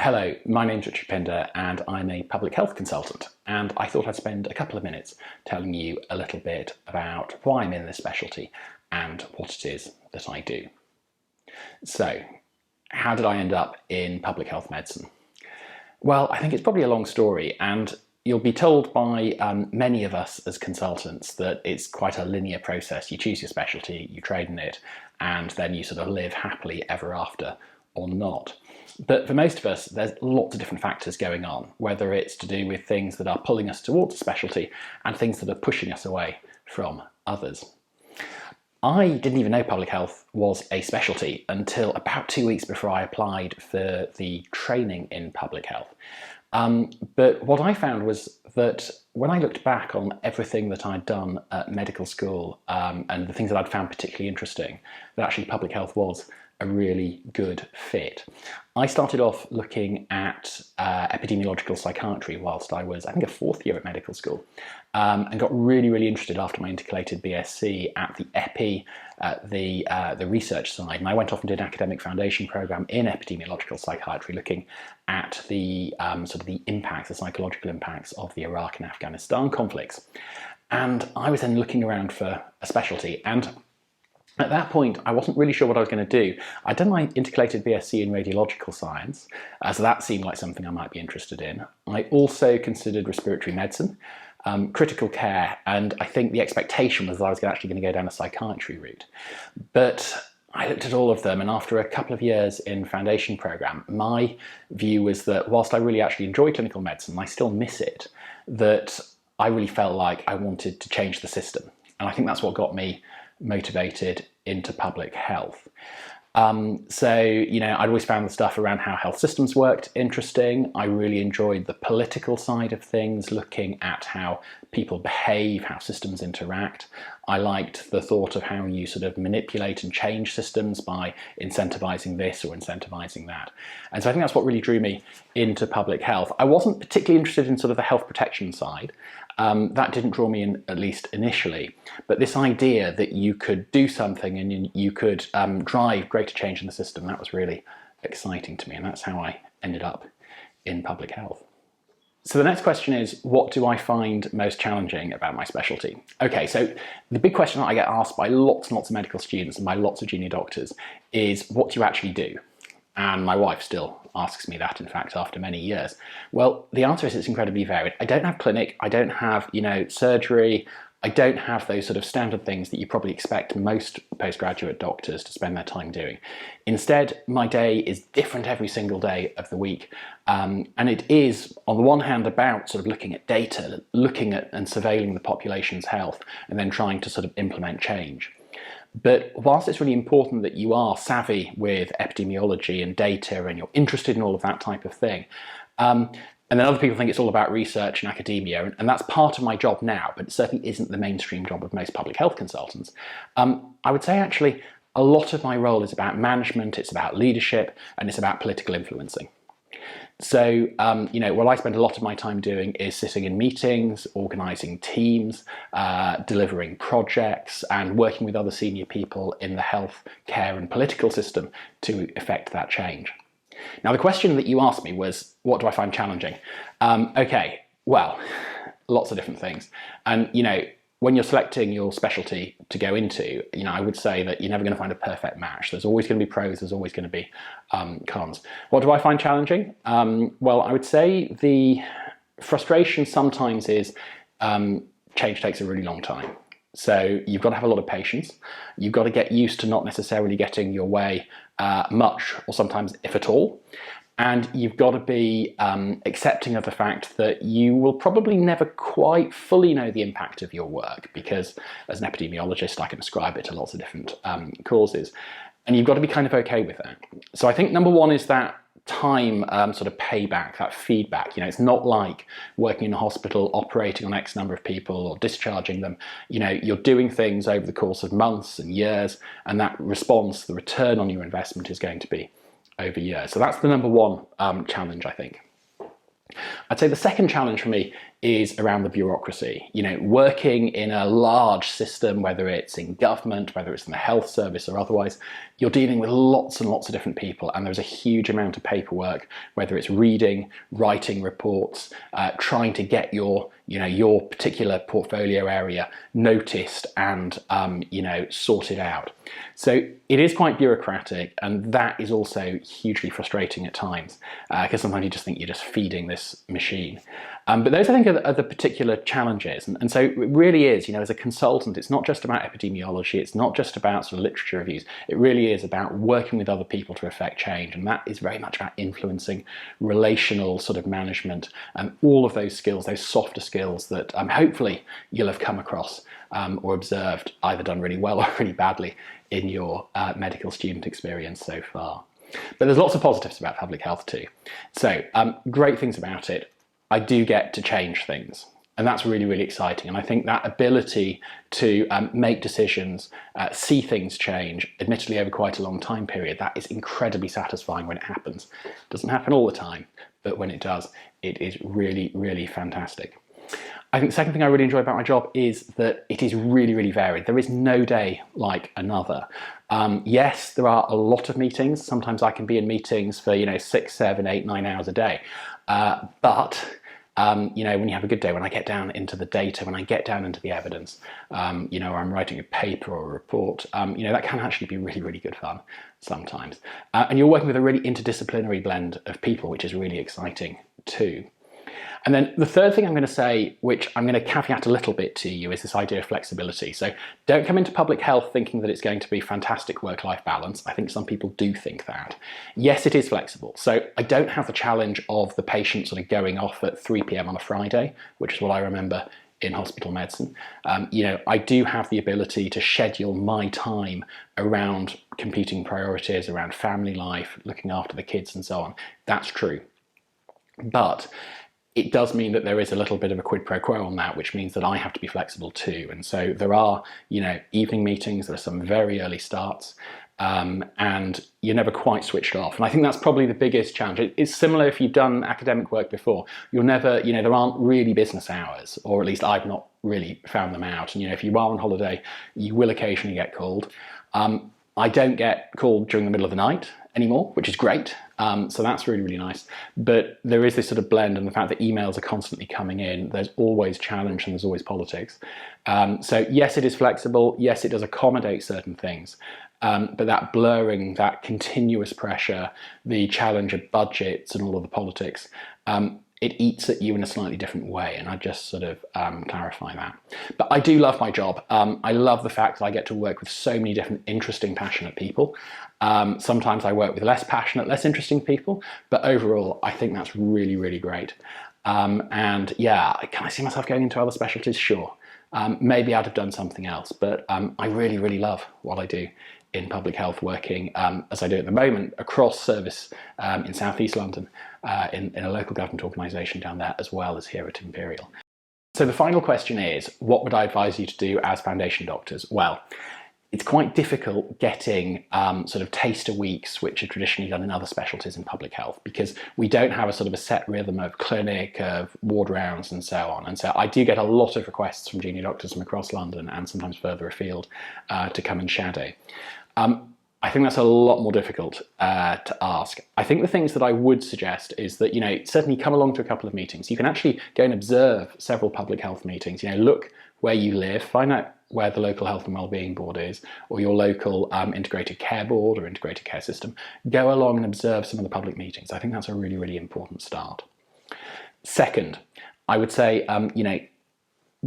Hello, my name's Richard Pinder and I'm a public health consultant, and I thought I'd spend a couple of minutes telling you a little bit about why I'm in this specialty and what it is that I do. So, how did I end up in public health medicine? Well, I think it's probably a long story, and you'll be told by many of us as consultants that it's quite a linear process. You choose your specialty, you train in it, and then you sort of live happily ever after or not. But for most of us, there's lots of different factors going on, whether it's to do with things that are pulling us towards a specialty and things that are pushing us away from others. I didn't even know public health was a specialty until about 2 weeks before I applied for the training in public health. But what I found was that when I looked back on everything that I'd done at medical school and the things that I'd found particularly interesting, that actually public health was a really good fit. I started off looking at epidemiological psychiatry whilst I was, I think, a fourth year at medical school, and got really interested after my intercalated BSc at the epi, the research side. And I went off and did an academic foundation program in epidemiological psychiatry, looking at the sort of the impacts, the psychological impacts of the Iraq and Afghanistan conflicts. And I was then looking around for a specialty, and at that point, I wasn't really sure what I was going to do. I'd done my intercalated BSc in radiological science, so that seemed like something I might be interested in. I also considered respiratory medicine, critical care, and I think the expectation was that I was actually going to go down a psychiatry route. But I looked at all of them, and after a couple of years in foundation program, my view was that whilst I really actually enjoy clinical medicine, I still miss it, that I really felt like I wanted to change the system. And I think that's what got me motivated into public health. So, you know, I'd always found the stuff around how health systems worked interesting. I really enjoyed the political side of things, looking at how people behave, how systems interact. I liked the thought of how you sort of manipulate and change systems by incentivizing this or incentivizing that. And so I think that's what really drew me into public health. I wasn't particularly interested in sort of the health protection side. That didn't draw me in, at least initially. But this idea that you could do something and you could drive greater change in the system, that was really exciting to me. And that's how I ended up in public health. So the next question is, what do I find most challenging about my specialty? Okay, so the big question that I get asked by lots and lots of medical students and by lots of junior doctors is, what do you actually do? And my wife still asks me that, in fact, after many years. Well, the answer is it's incredibly varied. I don't have clinic, I don't have, surgery, I don't have those sort of standard things that you probably expect most postgraduate doctors to spend their time doing. Instead, my day is different every single day of the week. And it is, on the one hand, about sort of looking at data, looking at and surveilling the population's health, and then trying to sort of implement change. But whilst it's really important that you are savvy with epidemiology and data and you're interested in all of that type of thing, and then other people think it's all about research and academia, and that's part of my job now, but it certainly isn't the mainstream job of most public health consultants. I would say actually a lot of my role is about management, it's about leadership, and it's about political influencing. So, what I spend a lot of my time doing is sitting in meetings, organising teams, delivering projects, and working with other senior people in the health, care and political system to effect that change. Now, the question that you asked me was, what do I find challenging? Okay, well, lots of different things. And, when you're selecting your specialty to go into, I would say that you're never going to find a perfect match. There's always going to be pros, there's always going to be cons. What do I find challenging? Well, I would say the frustration sometimes is change takes a really long time. So you've got to have a lot of patience. You've got to get used to not necessarily getting your way much, or sometimes if at all. And you've got to be accepting of the fact that you will probably never quite fully know the impact of your work, because as an epidemiologist, I can ascribe it to lots of different causes. And you've got to be kind of okay with that. So I think number one is that time sort of payback, that feedback. It's not like working in a hospital, operating on X number of people or discharging them. You're doing things over the course of months and years, and that response, the return on your investment, is going to be over years. So that's the number one challenge, I think. I'd say the second challenge for me is around the bureaucracy. Working in a large system, whether it's in government, whether it's in the health service or otherwise, you're dealing with lots and lots of different people, and there's a huge amount of paperwork, whether it's reading, writing reports, trying to get your particular portfolio area noticed and sorted out. So it is quite bureaucratic, and that is also hugely frustrating at times, because sometimes you just think you're just feeding this machine. But those, I think, are the particular challenges. And so it really is, as a consultant, it's not just about epidemiology, it's not just about sort of literature reviews, it really is about working with other people to affect change. And that is very much about influencing, relational sort of management, and all of those skills, those softer skills that hopefully you'll have come across or observed, either done really well or really badly in your medical student experience so far. But there's lots of positives about public health too. So great things about it. I do get to change things, and that's really, really exciting. And I think that ability to make decisions, see things change, admittedly over quite a long time period, that is incredibly satisfying when it happens. It doesn't happen all the time, but when it does, it is really, really fantastic. I think the second thing I really enjoy about my job is that it is really, really varied. There is no day like another. Yes, there are a lot of meetings. Sometimes I can be in meetings for 6, 7, 8, 9 hours a day. But when you have a good day, when I get down into the data, when I get down into the evidence, or I'm writing a paper or a report, that can actually be really, really good fun sometimes. And you're working with a really interdisciplinary blend of people, which is really exciting too. And then the third thing I'm going to say, which I'm going to caveat a little bit to you, is this idea of flexibility. So don't come into public health thinking that it's going to be fantastic work-life balance. I think some people do think that. Yes, it is flexible. So I don't have the challenge of the patient sort of going off at 3 p.m. on a Friday, which is what I remember in hospital medicine. I do have the ability to schedule my time around competing priorities, around family life, looking after the kids and so on. That's true. But it does mean that there is a little bit of a quid pro quo on that, which means that I have to be flexible too. And so there are, evening meetings, there are some very early starts, and you're never quite switched off. And I think that's probably the biggest challenge. It's similar if you've done academic work before. You'll never, there aren't really business hours, or at least I've not really found them out. And, if you are on holiday, you will occasionally get called. I don't get called during the middle of the night anymore, which is great. So that's really, really nice. But there is this sort of blend, and the fact that emails are constantly coming in, there's always challenge and there's always politics. So yes, it is flexible. Yes, it does accommodate certain things. But that blurring, that continuous pressure, the challenge of budgets and all of the politics, it eats at you in a slightly different way, and I just sort of clarify that. But I do love my job. I love the fact that I get to work with so many different interesting, passionate people. Sometimes I work with less passionate, less interesting people, but overall I think that's really, really great. And yeah, can I see myself going into other specialties? Sure. Maybe I'd have done something else, but I really, really love what I do in public health, working as I do at the moment across service in South East London, in a local government organisation down there, as well as here at Imperial. So the final question is, what would I advise you to do as foundation doctors? Well, it's quite difficult getting sort of taster weeks, which are traditionally done in other specialties in public health, because we don't have a sort of a set rhythm of clinic, of ward rounds and so on. And so I do get a lot of requests from junior doctors from across London and sometimes further afield to come and shadow. I think that's a lot more difficult to ask. I think the things that I would suggest is that, certainly come along to a couple of meetings. You can actually go and observe several public health meetings. Look where you live, find out where the local health and wellbeing board is, or your local integrated care board or integrated care system. Go along and observe some of the public meetings. I think that's a really, really important start. Second, I would say,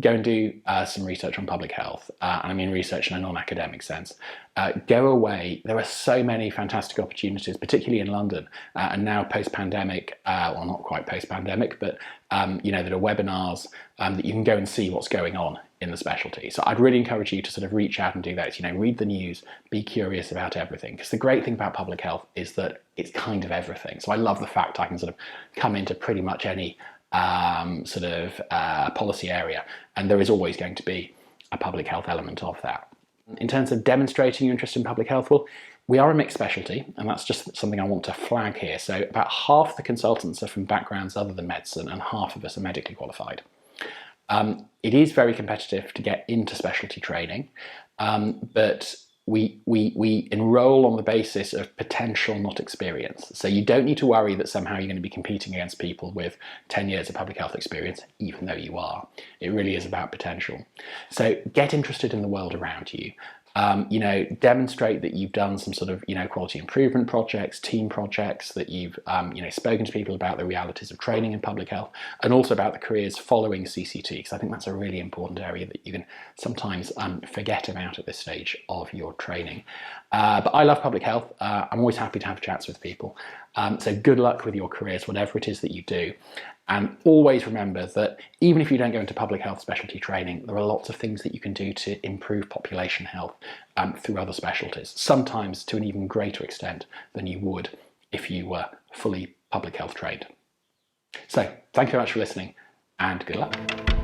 go and do some research on public health, and I mean research in a non-academic sense. Go away. There are so many fantastic opportunities, particularly in London, and now post-pandemic, well, not quite post-pandemic, but there are webinars that you can go and see what's going on in the specialty. So I'd really encourage you to sort of reach out and do that. Read the news, be curious about everything, because the great thing about public health is that it's kind of everything. So I love the fact I can sort of come into pretty much any policy area, and there is always going to be a public health element of that. In terms of demonstrating your interest in public health, well, we are a mixed specialty, and that's just something I want to flag here. So about half the consultants are from backgrounds other than medicine, and half of us are medically qualified. It is very competitive to get into specialty training, but we enroll on the basis of potential, not experience. So you don't need to worry that somehow you're going to be competing against people with 10 years of public health experience, even though you are. It really is about potential. So get interested in the world around you. Demonstrate that you've done some sort of, quality improvement projects, team projects, that you've, spoken to people about the realities of training in public health, and also about the careers following CCT, because I think that's a really important area that you can sometimes forget about at this stage of your training. But I love public health. I'm always happy to have chats with people. So good luck with your careers, whatever it is that you do. And always remember that even if you don't go into public health specialty training, there are lots of things that you can do to improve population health through other specialties, sometimes to an even greater extent than you would if you were fully public health trained. So thank you very much for listening, and good luck.